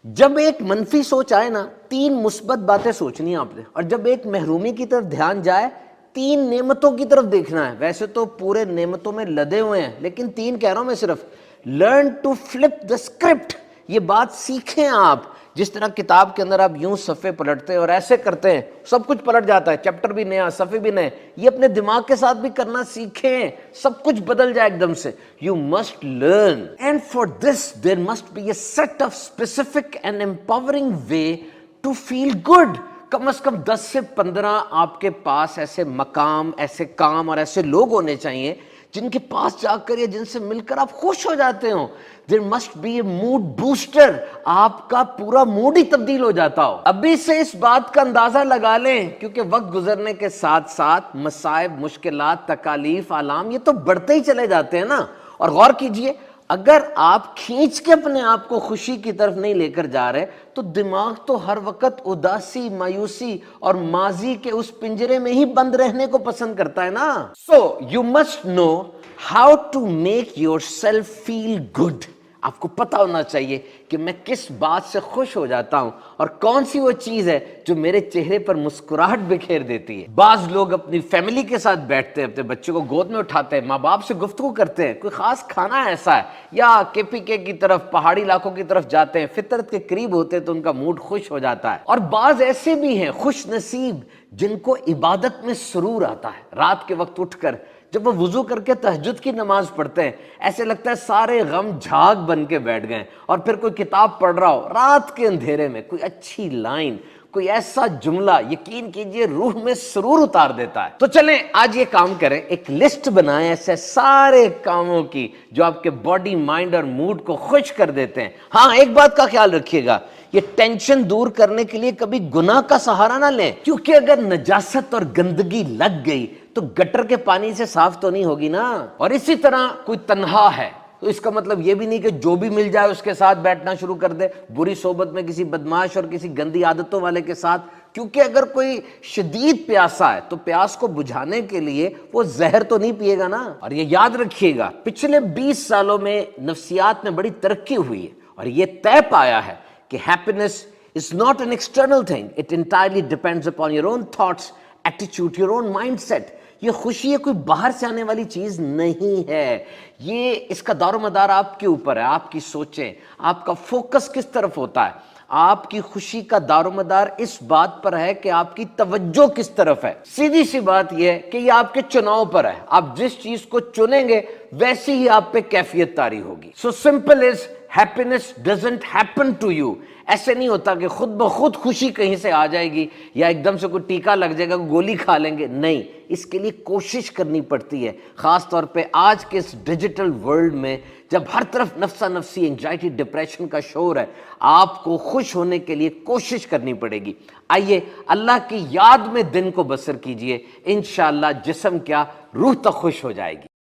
جب ایک منفی سوچ آئے نا، 3 مثبت باتیں سوچنی ہیں آپ نے، اور جب ایک محرومی کی طرف دھیان جائے 3 نعمتوں کی طرف دیکھنا ہے۔ ویسے تو پورے نعمتوں میں لدے ہوئے ہیں، لیکن 3 کہہ رہا ہوں میں صرف۔ Learn to flip the script, یہ بات سیکھیں آپ۔ جس طرح کتاب کے اندر آپ یوں صفحے پلٹتے ہیں اور ایسے کرتے ہیں، سب کچھ پلٹ جاتا ہے، چیپٹر بھی نیا، صفحے بھی نئے، یہ اپنے دماغ کے ساتھ بھی کرنا سیکھیں، سب کچھ بدل جائے ایک دم سے۔ You must learn, and for this there must be a set of specific and empowering way to feel good. کم از کم 10 سے 15 آپ کے پاس ایسے مقام، ایسے کام اور ایسے لوگ ہونے چاہیے جن کے پاس جا کر یا جن سے مل کر آپ خوش ہو جاتے ہوں۔ There must be a mood booster, آپ کا پورا موڈ ہی تبدیل ہو جاتا ہو۔ ابھی سے اس بات کا اندازہ لگا لیں، کیونکہ وقت گزرنے کے ساتھ ساتھ مصائب، مشکلات، تکالیف، آلام یہ تو بڑھتے ہی چلے جاتے ہیں نا۔ اور غور کیجئے، اگر آپ کھینچ کے اپنے آپ کو خوشی کی طرف نہیں لے کر جا رہے تو دماغ تو ہر وقت اداسی، مایوسی اور ماضی کے اس پنجرے میں ہی بند رہنے کو پسند کرتا ہے نا۔ So you must know how to make yourself feel good. آپ کو پتا ہونا چاہیے کہ میں کس بات سے خوش ہو جاتا ہوں اور کون سی وہ چیز ہے جو میرے چہرے پر مسکراہٹ بکھیر دیتی ہے۔ بعض لوگ اپنی فیملی کے ساتھ بیٹھتے ہیں، اپنے بچے کو گود میں اٹھاتے ہیں، ماں باپ سے گفتگو کرتے ہیں، کوئی خاص کھانا ایسا ہے، یا KPK کی طرف، پہاڑی علاقوں کی طرف جاتے ہیں، فطرت کے قریب ہوتے ہیں تو ان کا موڈ خوش ہو جاتا ہے۔ اور بعض ایسے بھی ہیں خوش نصیب جن کو عبادت میں سرور آتا ہے۔ رات کے وقت اٹھ کر جب وہ وضو کر کے تہجد کی نماز پڑھتے ہیں، ایسے لگتا ہے سارے غم جھاگ بن کے بیٹھ گئے۔ اور پھر کوئی کتاب پڑھ رہا ہو رات کے اندھیرے میں، کوئی اچھی لائن، کوئی ایسا جملہ، یقین کیجئے روح میں سرور اتار دیتا ہے۔ تو چلیں آج یہ کام کریں، ایک لسٹ بنائیں ایسے سارے کاموں کی جو آپ کے باڈی، مائنڈ اور موڈ کو خوش کر دیتے ہیں۔ ہاں ایک بات کا خیال رکھیے گا، یہ ٹینشن دور کرنے کے لیے کبھی گناہ کا سہارا نہ لیں، کیونکہ اگر نجاست اور گندگی لگ گئی تو گٹر کے پانی سے صاف تو نہیں ہوگی نا۔ اور اسی طرح کوئی تنہا ہے تو اس کا مطلب یہ بھی نہیں کہ جو بھی مل جائے اس کے ساتھ بیٹھنا شروع کر دے، بری صحبت میں کسی بدمعاش اور کسی گندی عادتوں والے کے ساتھ، کیونکہ اگر کوئی شدید پیاسا ہے تو پیاس کو بجھانے کے لیے وہ زہر تو نہیں پیے گا نا۔ اور یہ یاد رکھیے گا، پچھلے 20 سالوں میں نفسیات میں بڑی ترقی ہوئی ہے اور یہ طے پایا ہے کہ happiness is not an external thing. It entirely depends upon your own thoughts, attitude, your own mindset. یہ خوشی ہے کوئی باہر سے آنے والی چیز نہیں ہے، یہ اس کا دار و مدار آپ کے اوپر ہے، آپ کی سوچیں، آپ کا فوکس کس طرف ہوتا ہے۔ آپ کی خوشی کا دار و مدار اس بات پر ہے کہ آپ کی توجہ کس طرف ہے۔ سیدھی سی بات یہ ہے کہ یہ آپ کے چناؤ پر ہے، آپ جس چیز کو چنیں گے ویسی ہی آپ پہ کیفیت طاری ہوگی۔ So simple is happiness doesn't happen to you۔ ایسے نہیں ہوتا کہ خود بخود خوشی کہیں سے آ جائے گی یا ایک دم سے کوئی ٹیکا لگ جائے گا، گولی کھا لیں گے، نہیں، اس کے لیے کوشش کرنی پڑتی ہے۔ خاص طور پہ آج کے اس ڈیجیٹل ورلڈ میں جب ہر طرف نفسا نفسی، انگزائٹی، ڈپریشن کا شور ہے، آپ کو خوش ہونے کے لیے کوشش کرنی پڑے گی۔ آئیے اللہ کی یاد میں دن کو بسر کیجئے، انشاءاللہ جسم کیا روح تک خوش ہو جائے گی۔